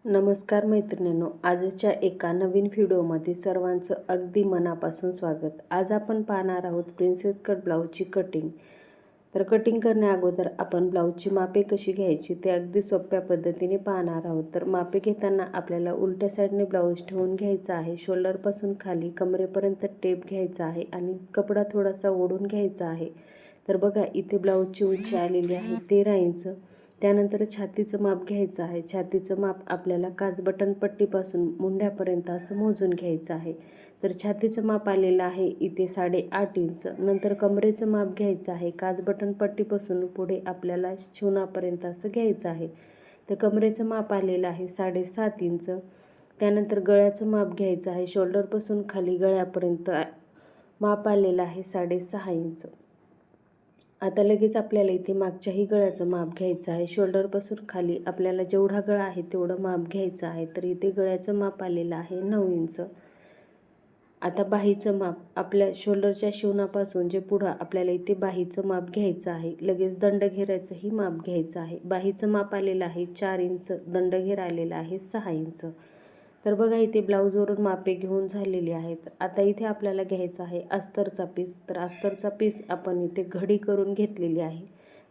नमस्कार मैत्रिणींनो, आजच्या एका नवीन व्हिडिओमध्ये सर्वांचं अगदी मनापासून स्वागत। आज आपण पाहणार आहोत प्रिन्सेस कट ब्लाऊजची कटिंग। तर कटिंग करण्या अगोदर आपण ब्लाऊजची मापे कशी घ्यायची ते अगदी सोप्या पद्धतीने पाहणार आहोत। तर मापे घेताना आपल्याला उलट्या साईडने ब्लाऊज ठेवून घ्यायचा आहे। शोल्डरपासून खाली कमरेपर्यंत टेप घ्यायचा आहे आणि कपडा थोडासा ओढून घ्यायचा आहे। तर बघा, इथे ब्लाऊजची उंची आलेली आहे 13 इंच। त्यानंतर छातीचं माप घ्यायचं आहे। छातीचं माप आपल्याला काज बटन पट्टीपासून मुंड्यापर्यंत असं मोजून घ्यायचं आहे। तर छातीचं माप आलेलं आहे इथे 8.5 इंच। नंतर कमरेचं माप घ्यायचं आहे। काज बटन पट्टीपासून पुढे आपल्याला शिवणापर्यंत असं घ्यायचं आहे। तर कमरेचं माप आलेलं आहे 7.5 इंच। त्यानंतर गळ्याचं माप घ्यायचं आहे। शोल्डरपासून खाली गळ्यापर्यंत माप आलेलं आहे 6.5 इंच। आता लगेच आपल्याला इथे मागच्याही गळ्याचं माप घ्यायचं आहे। शोल्डरपासून खाली आपल्याला जेवढा गळा आहे तेवढं माप घ्यायचं आहे। तर इथे गळ्याचं माप आलेलं आहे 9 इंच। आता बाहीचं माप आपल्या शोल्डरच्या शिवणापासून जे पुढं आपल्याला इथे बाहीचं माप घ्यायचं आहे। लगेच दंडघेराचंही माप घ्यायचं आहे। बाहीचं माप आलेलं आहे 4 इंच, दंडघेर आलेला आहे 6 इंच। तर बघा, इथे ब्लाऊजवरून मापे घेऊन झालेली आहेत। आता इथे आपल्याला घ्यायचा आहे अस्तरचा पीस। तर अस्तरचा पीस आपण इथे घडी करून घेतलेली आहे।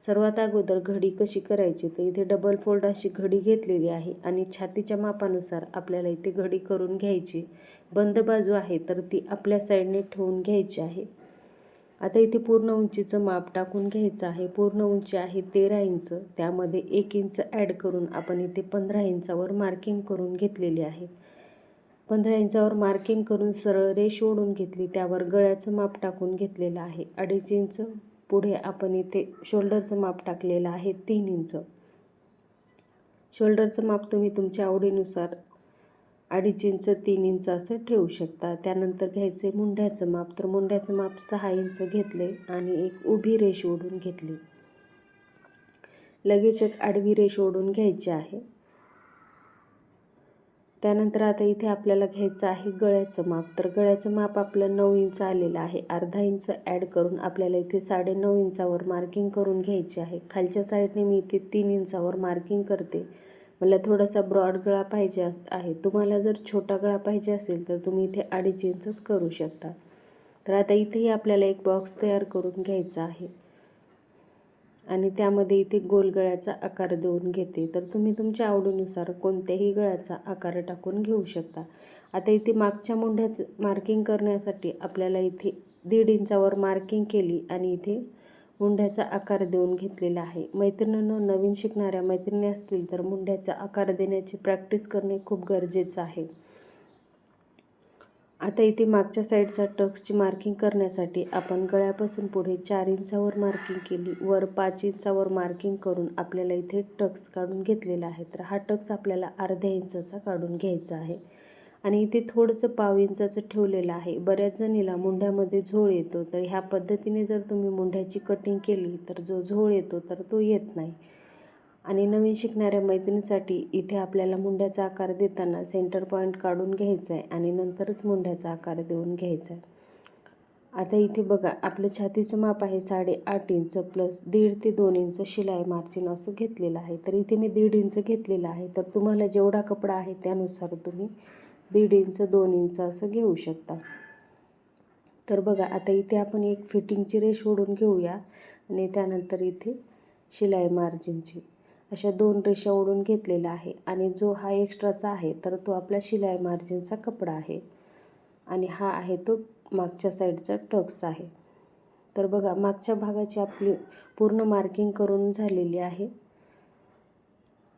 सर्वात अगोदर घडी कशी करायची, तर इथे डबल फोल्ड अशी घडी घेतलेली आहे आणि छातीच्या मापानुसार आपल्याला इथे घडी करून घ्यायची। बंद बाजू आहे तर ती आपल्या साईडने ठेवून घ्यायची आहे। आता इथे पूर्ण उंचीचं माप टाकून घ्यायचं आहे। पूर्ण उंची आहे 13 इंच। त्यामध्ये 1 इंच ॲड करून आपण इथे 15 इंचावर मार्किंग करून घेतलेली आहे। 15 इंचावर मार्किंग करून सरळ रेष ओढून घेतली, त्यावर गळ्याचं माप टाकून घेतलेलं आहे 2.5 इंच। पुढे आपण इथे शोल्डरचं माप टाकलेलं आहे 3 इंच। शोल्डरचं माप तुम्ही तुमच्या आवडीनुसार 2.5 इंच 3 इंच असं ठेवू शकता। त्यानंतर घ्यायचे मुंड्याचं माप। तर मुंड्याचं माप 6 इंच घेतले आणि एक उभी रेष ओढून घेतली। लगेच एक आडवी रेष ओढून घ्यायची आहे। त्यानंतर आता इथे आपल्याला घ्यायचं आहे गळ्याचं माप। तर गळ्याचं माप आपलं 9 इंच आलेलं आहे। अर्धा इंच ॲड करून आपल्याला इथे 9.5 इंचावर मार्किंग करून घ्यायची आहे। खालच्या साईडने मी इथे 3 इंचावर मार्किंग करते। मला थोडासा ब्रॉड गळा पाहिजे आहे। तुम्हाला जर छोटा गळा पाहिजे असेल तर तुम्ही इथे 2.5 इंचच करू शकता। तर आता इथेही आपल्याला एक बॉक्स तयार करून घ्यायचा आहे आणि त्यामध्ये इथे गोल गळ्याचा आकार देऊन घेते। तर तुम्ही तुमच्या आवडीनुसार कोणत्याही गळ्याचा आकार टाकून घेऊ शकता। आता इथे मागच्या मुंड्याचं मार्किंग करण्यासाठी आपल्याला इथे 1.5 इंचावर मार्किंग केली आणि इथे मुंड्याचा आकार देऊन घेतलेला आहे। मैत्रिणींनो, नवीन शिकणाऱ्या मैत्रिणी असतील तर मुंड्याचा आकार देण्याची प्रॅक्टिस करणे खूप गरजेचं आहे। आता इथे मागच्या साईडचा टक्सची मार्किंग करण्यासाठी आपण गळ्यापासून पुढे 4 इंचावर मार्किंग केली। वर 5 इंचावर मार्किंग करून आपल्याला इथे टक्स काढून घेतलेला आहे। तर हा टक्स आपल्याला अर्ध्या इंचाचा काढून घ्यायचा आहे आणि इथे थोडंसं पाव इंचाचं ठेवलेलं आहे। बऱ्याच जणीला मुंड्यामध्ये झोळ येतो, तर ह्या पद्धतीने जर तुम्ही मुंड्याची कटिंग केली तर जो झोळ येतो तर तो येत नाही। आणि नवीन शिकणाऱ्या मैत्रिणीसाठी इथे आपल्याला मुंड्याचा आकार देताना सेंटर पॉईंट काढून घ्यायचा आहे आणि नंतरच मुंड्याचा आकार देऊन घ्यायचा आहे। आता इथे बघा, आपलं छातीचं माप आहे 8.5 इंच प्लस 1.5 ते 2 इंच शिलाई मार्जिन असं घेतलेलं आहे। तर इथे मी 1.5 इंच घेतलेलं आहे। तर तुम्हाला जेवढा कपडा आहे त्यानुसार तुम्ही 1.5 इंच 2 इंच असं घेऊ शकता। तर बघा, आता इथे आपण एक फिटिंगची रेष ओढून घेऊया आणि त्यानंतर इथे शिलाई मार्जिनची अशा 2 रेषा ओढून घेतलेला आहे आणि जो हा एक्स्ट्राचा आहे तर तो आपला शिलाई मार्जिनचा कपडा आहे आणि हा आहे तो मागच्या साईडचा टक्स आहे। तर बघा, मागच्या भागाची आपली पूर्ण मार्किंग करून झालेली आहे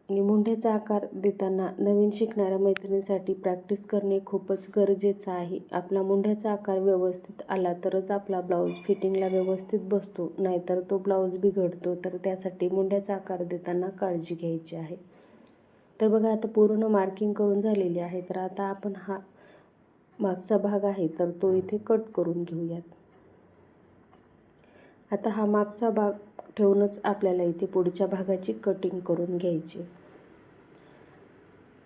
आणि मुंड्याचा आकार देताना नवीन शिकणाऱ्या मैत्रिणीसाठी प्रॅक्टिस करणे खूपच गरजेचं आहे। आपला मुंड्याचा आकार व्यवस्थित आला तरच आपला ब्लाऊज फिटिंगला व्यवस्थित बसतो, नाहीतर तो ब्लाऊज बिघडतो। तर त्यासाठी मुंड्याचा आकार देताना काळजी घ्यायची आहे। तर बघा, आता पूर्ण मार्किंग करून झालेली आहे। तर आता आपण हा मागचा भाग आहे तर तो इथे कट करून घेऊयात। आता हा मागचा भाग ठेवूनच आपल्याला इथे पुढच्या भागाची कटिंग करून घ्यायची।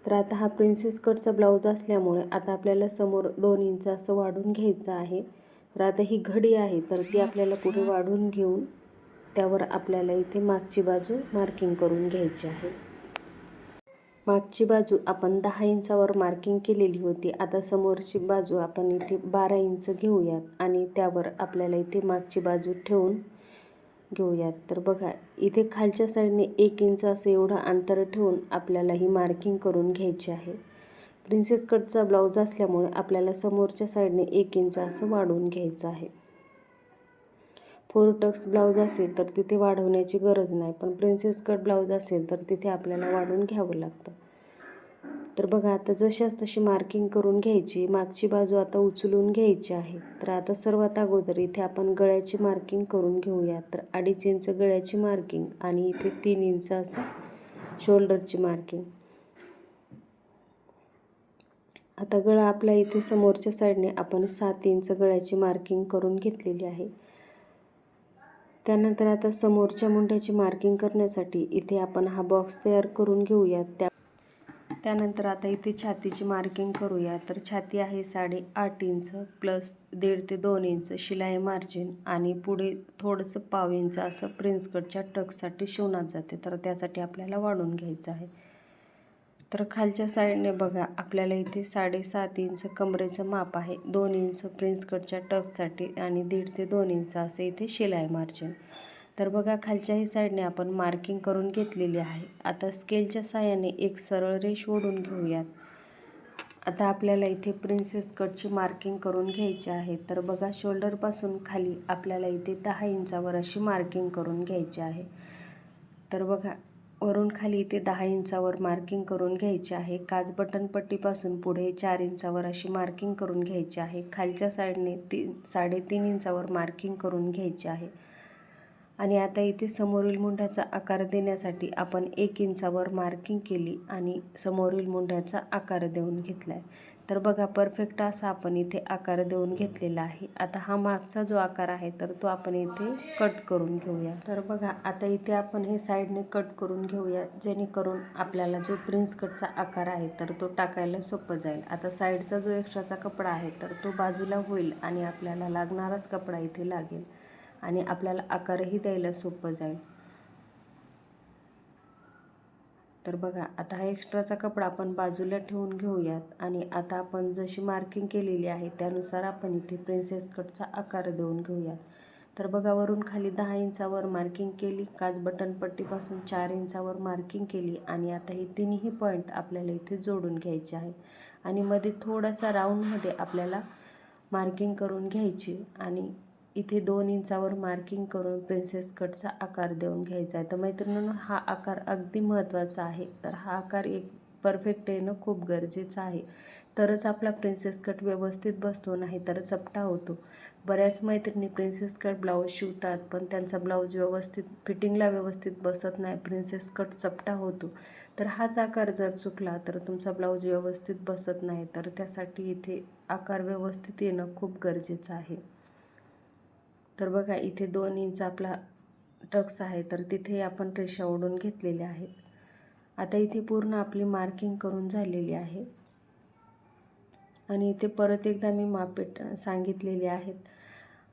तर आता हा प्रिन्सेस कटचा ब्लाऊज असल्यामुळे आता आपल्याला समोर 2 इंच असं वाढून घ्यायचं आहे। तर आता ही घडी आहे तर ती आपल्याला पुढे वाढून घेऊन त्यावर आपल्याला इथे मागची बाजू मार्किंग करून घ्यायची आहे। मागची बाजू आपण 10 इंचावर मार्किंग केलेली होती. आता समोरची बाजू आपण इथे 12 इंच घेऊयात आणि त्यावर आपल्याला इथे मागची बाजू ठेवून घेऊयात. तर बघा इथे खालच्या साईडने 1 इंच असं एवढं अंतर ठेवून आपल्याला ही मार्किंग करून घ्यायची आहे. प्रिन्सेस कटचा ब्लाऊज असल्यामुळे आपल्याला समोरच्या साईडने 1 इंच असं वाढवून घ्यायचं आहे. 4 टक्स ब्लाऊज असेल तर तिथे वाढवण्याची गरज नाही, पण प्रिन्सेस कट ब्लाऊज असेल तर तिथे आपल्याला वाढवून घ्यावं लागतं. तर बघा आता जशास तशी मार्किंग करून घ्यायची. मागची बाजू आता उचलून घ्यायची आहे. तर आता सर्वात अगोदर इथे आपण गळ्याची मार्किंग करून घेऊया. तर 2.5 इंच गळ्याची मार्किंग आणि इथे 3 इंच असं शोल्डरची मार्किंग. आता गळा आपला इथे समोरच्या साईडने आपण 7 इंच गळ्याची मार्किंग करून घेतलेली आहे. त्यानंतर आता समोरच्या मुंड्याची मार्किंग करण्यासाठी इथे आपण हा बॉक्स तयार करून घेऊयात. त्यानंतर आता इथे छातीची मार्किंग करूया. तर छाती आहे 8.5 इंच प्लस 1.5 ते 2 इंच शिलाई मार्जिन आणि पुढे थोडंसं पाव इंच असं प्रिन्स कटच्या टक्ससाठी शिवण्यात जाते. तर त्यासाठी आपल्याला वाढवून घ्यायचं आहे. तर खालच्या साईडने बघा आपल्याला इथे 7.5 इंच कमरेचं माप आहे. 2 इंच प्रिन्स कटच्या टक्ससाठी आणि 1.5 ते 2 इंच असे इथे शिलाई मार्जिन. तर बघा खालच्याही साईडने आपण मार्किंग करून घेतलेली आहे. आता स्केलच्या साहाय्याने एक सरळ रेष ओढून घेऊयात. आता आपल्याला इथे प्रिन्सेस कटची मार्किंग करून घ्यायची आहे. तर बघा शोल्डरपासून खाली आपल्याला इथे 10 इंचावर अशी मार्किंग करून घ्यायची आहे. तर बघा वरून खाली इथे 10 इंचावर मार्किंग करून घ्यायची आहे. काज बटन पट्टीपासून पुढे 4 इंचावर अशी मार्किंग करून घ्यायची आहे. खालच्या साईडने 3.5 इंचावर मार्किंग करून घ्यायची आहे. आणि आता इथे समोरील मुंड्याचा आकार देण्यासाठी आपण 1 इंचावर मार्किंग केली आणि समोरील मुंड्याचा आकार देऊन घेतला आहे. तर बघा परफेक्ट असा आपण इथे आकार देऊन घेतलेला आहे. आता हा मागचा जो आकार आहे तर तो आपण इथे कट करून घेऊया. तर बघा आता इथे आपण हे साईडने कट करून घेऊया, जेणेकरून आपल्याला जो प्रिन्स कटचा आकार आहे तर तो टाकायला सोपं जाईल. आता साईडचा जो एक्स्ट्राचा कपडा आहे तर तो बाजूला होईल आणि आपल्याला लागणाराच कपडा इथे लागेल आणि आपल्याला आकारही द्यायला सोपं जाईल. तर बघा आता हा एक्स्ट्राचा कपडा आपण बाजूला ठेवून घेऊयात आणि आता आपण जशी मार्किंग केलेली आहे त्यानुसार आपण इथे प्रिन्सेस कटचा आकार देऊन घेऊयात. तर बघा वरून खाली 10 इंचावर मार्किंग केली, काज बटन पट्टीपासून 4 इंचावर मार्किंग केली आणि आता हे तिन्ही पॉईंट आपल्याला इथे जोडून घ्यायचे आहे आणि मध्ये थोडासा राऊंडमध्ये आपल्याला मार्किंग करून घ्यायची आणि इथे 2 इंचावर मार्किंग करून प्रिन्सेस कटचा आकार देऊन घ्यायचा आहे. तर मैत्रिणींनो हा आकार अगदी महत्त्वाचा आहे. तर हा आकार एक परफेक्ट येणं खूप गरजेचं आहे, तरच आपला प्रिन्सेस कट व्यवस्थित बसतो, नाही तर चपटा होतो. बऱ्याच मैत्रिणी प्रिन्सेस कट ब्लाऊज शिवतात पण त्यांचा ब्लाऊज व्यवस्थित फिटिंगला व्यवस्थित बसत नाही, प्रिन्सेस कट चपटा होतो. तर हाच आकार जर चुकला तर तुमचा ब्लाऊज व्यवस्थित बसत नाही. तर त्यासाठी इथे आकार व्यवस्थित येणं खूप गरजेचं आहे. तर बघा इथे 2 इंच आपला टक्स आहे तर तिथे आपण रेषा ओढून घेतलेल्या आहेत. आता इथे पूर्ण आपली मार्किंग करून झालेली आहे आणि इथे परत एकदा मी मापे सांगितलेले आहेत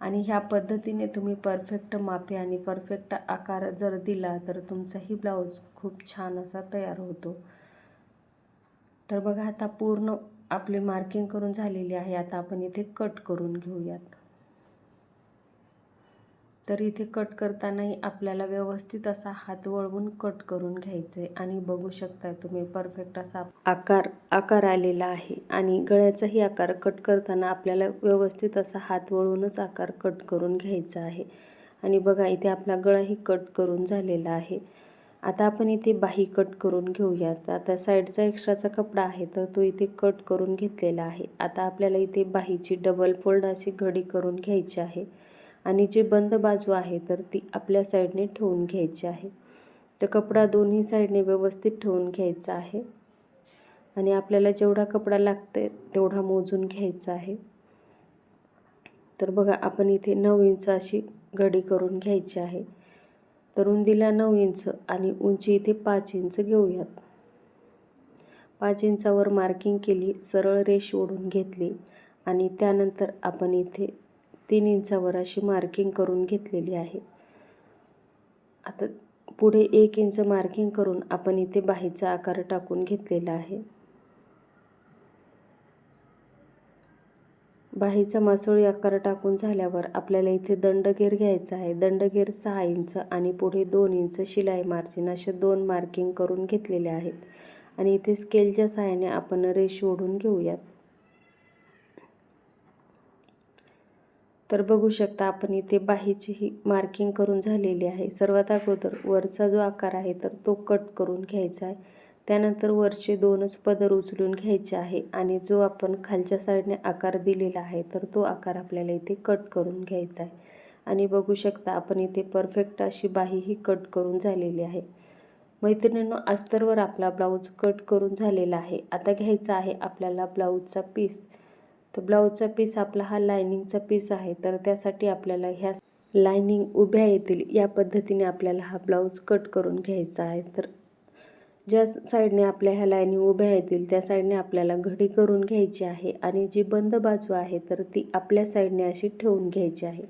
आणि ह्या पद्धतीने तुम्ही परफेक्ट मापे आणि परफेक्ट आकार जर दिला तर तुमचाही ब्लाऊज खूप छान असा तयार होतो. तर बघा आता पूर्ण आपली मार्किंग करून झालेली आहे. आता आपण इथे कट करून घेऊयात. तर इथे कट करतानाही आपल्याला व्यवस्थित असा हात वळवून कट करून घ्यायचं आहे आणि बघू शकता तुम्ही परफेक्ट असा आकार आलेला आहे आणि गळ्याचाही आकार कट करताना आपल्याला व्यवस्थित असा हात वळवूनच आकार कट करून घ्यायचा आहे. आणि बघा इथे आपला गळाही कट करून झालेला आहे. आता आपण इथे बाही कट करून घेऊयात. आता साईडचा एक्स्ट्राचा कपडा आहे तर तो इथे कट करून घेतलेला आहे. आता आपल्याला इथे बाहीची डबल फोल्ड अशी घडी करून घ्यायची आहे आणि जे बंद बाजू आहे तर ती आपल्या साईडने ठेवून घ्यायची आहे. तर कपडा दोन्ही साईडने व्यवस्थित ठेवून घ्यायचा आहे आणि आपल्याला जेवढा कपडा लागतोय तेवढा मोजून घ्यायचा आहे. तर बघा आपण इथे 9 इंच अशी घडी करून घ्यायची आहे. तर रुंदीला 9 इंच आणि उंची इथे 5 इंच घेऊयात. 5 इंचावर मार्किंग केली, सरळ रेष ओढून घेतली आणि त्यानंतर आपण इथे 3 इंचावर अशी मार्किंग करून घेतलेली आहे. आता पुढे 1 इंच मार्किंग करून आपण इथे बाहीचा आकार टाकून घेतलेला आहे. बाहीचा मासोळी आकार टाकून झाल्यावर आपल्याला इथे दंडगेर घ्यायचा आहे. दंडगेर 6 इंच आणि पुढे 2 इंच शिलाई मार्जिन असे 2 मार्किंग करून घेतलेले आहेत. आणि इथे स्केलच्या सहाय्याने आपण रेष ओढून घेऊयात. तर बघू शकता आपण इथे बाहीची ही मार्किंग करून झालेली आहे. सर्वात अगोदर वरचा जो आकार आहे तर तो कट करून घ्यायचा आहे. त्यानंतर वरचे 2च पदर उचलून घ्यायचे आहे आणि जो आपण खालच्या साईडने आकार दिलेला आहे तर तो आकार आपल्याला इथे कट करून घ्यायचा आहे. आणि बघू शकता आपण इथे परफेक्ट अशी बाही ही कट करून झालेली आहे. मैत्रिणींनो, अस्तरवर आपला ब्लाऊज कट करून झालेला आहे. आता घ्यायचा आहे आपल्याला ब्लाऊजचा पीस. तर ब्लाऊजचा पीस आपला हा लायनिंगचा पीस आहे. तर त्यासाठी आपल्याला ह्या लायनिंग उभ्या येतील या पद्धतीने आपल्याला हा ब्लाऊज कट करून घ्यायचा आहे. तर ज्या साईडने आपल्या ह्या लायनिंग उभ्या येतील त्या साईडने आपल्याला घडी करून घ्यायची आहे आणि जी बंद बाजू आहे तर ती आपल्या साईडने अशी ठेवून घ्यायची आहे.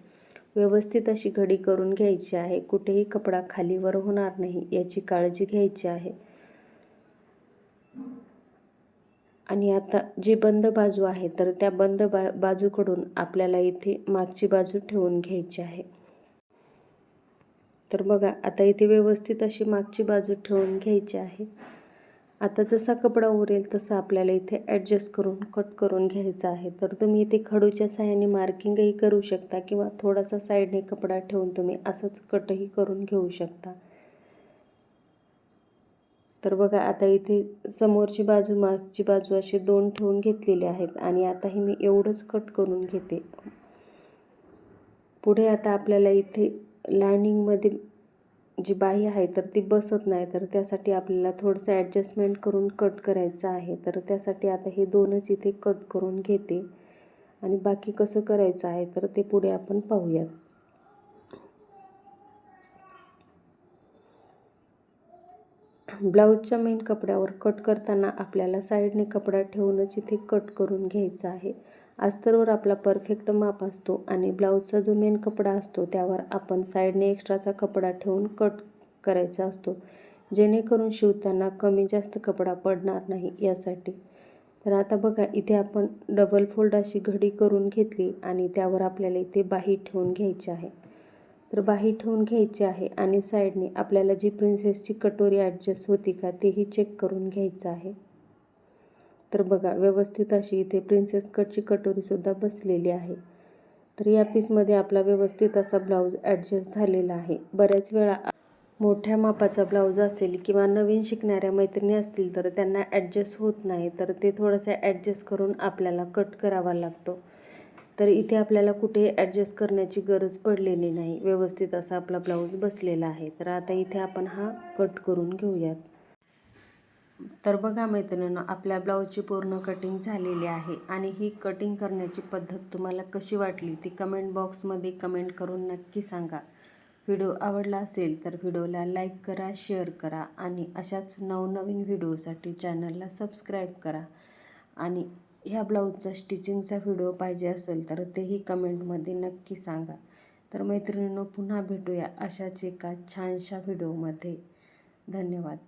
व्यवस्थित अशी घडी करून घ्यायची आहे. कुठेही कपडा खालीवर होणार नाही याची काळजी घ्यायची आहे. आणि आता जी बंद बाजू आहे तर त्या बंद बाजूकडून आपल्याला इथे मागची बाजू ठेवून घ्यायची आहे. तर बघा आता इथे व्यवस्थित अशी मागची बाजू ठेवून घ्यायची आहे. आता जसा कपडा उरेल तसा आपल्याला इथे ॲडजस्ट करून कट करून घ्यायचा आहे. तर तुम्ही इथे खडूच्या साहाय्याने मार्किंगही करू शकता किंवा थोडासा साईडने कपडा ठेवून तुम्ही असंच कटही करून घेऊ शकता. तर बघा आता इथे समोरची बाजू मागची बाजू असे 2 ठेवून घेतलेले आहेत आणि आता मी एवढंच कट करून घेते. पुढे आता आपल्याला इथे लायनिंगमध्ये जी बाही आहे तर ती बसत नाही, तर त्यासाठी आपल्याला थोडंसं ॲडजस्टमेंट करून कट करायचं आहे. तर त्यासाठी आता हे 2च इथे कट करून घेते आणि बाकी कसं करायचं आहे तर ते पुढे आपण पाहूयात. ब्लाऊजच्या मेन कपड्यावर कट करताना आपल्याला साईडने कपडा ठेवूनच इथे कट करून घ्यायचा आहे. अस्तरवर आपला परफेक्ट माप असतो आणि ब्लाऊजचा जो मेन कपडा असतो त्यावर आपण साईडने एक्स्ट्राचा कपडा ठेवून कट करायचा असतो, जेणेकरून शिवताना कमी जास्त कपडा पडणार नाही यासाठी. तर आता बघा इथे आपण डबल फोल्ड अशी घडी करून घेतली आणि त्यावर आपल्याला इथे बाही ठेवून घ्यायची आहे. तर बाही ठेवून घ्यायची आहे आणि साईडने आपल्याला जी प्रिन्सेसची कटोरी ॲडजस्ट होती का तेही चेक करून घ्यायचं आहे. तर बघा व्यवस्थित अशी इथे प्रिन्सेस कटची कटोरीसुद्धा बसलेली आहे. तर या पीसमध्ये आपला व्यवस्थित असा ब्लाऊज ॲडजस्ट झालेला आहे. बऱ्याच वेळा मोठ्या मापाचा ब्लाऊज असेल किंवा नवीन शिकणाऱ्या मैत्रिणी असतील तर त्यांना ॲडजस्ट होत नाही, तर ते थोडंसं ॲडजस्ट करून आपल्याला कट करावा लागतो. तर इथे आपल्याला कुठे ॲडजस्ट करण्याची गरज पडलेली नाही. व्यवस्थित असा आपला ब्लाऊज बसलेला आहे. तर आता इथे आपण हा कट करून घेऊयात. तर बघा मैत्रिणींनो, आपल्या ब्लाऊजची पूर्ण कटिंग झालेली आहे आणि ही कटिंग करण्याची पद्धत तुम्हाला कशी वाटली ती कमेंट बॉक्समध्ये कमेंट करून नक्की सांगा. व्हिडिओ आवडला असेल तर व्हिडिओला लाईक करा, शेअर करा आणि अशाच नवनवीन व्हिडिओसाठी चॅनलला सबस्क्राईब करा. आणि ह्या ब्लाऊजचा स्टिचिंगचा व्हिडिओ पाहिजे असेल तर तेही कमेंटमध्ये नक्की सांगा. तर मैत्रिणींनो, पुन्हा भेटूया अशाच एका छानशा व्हिडिओमध्ये. धन्यवाद.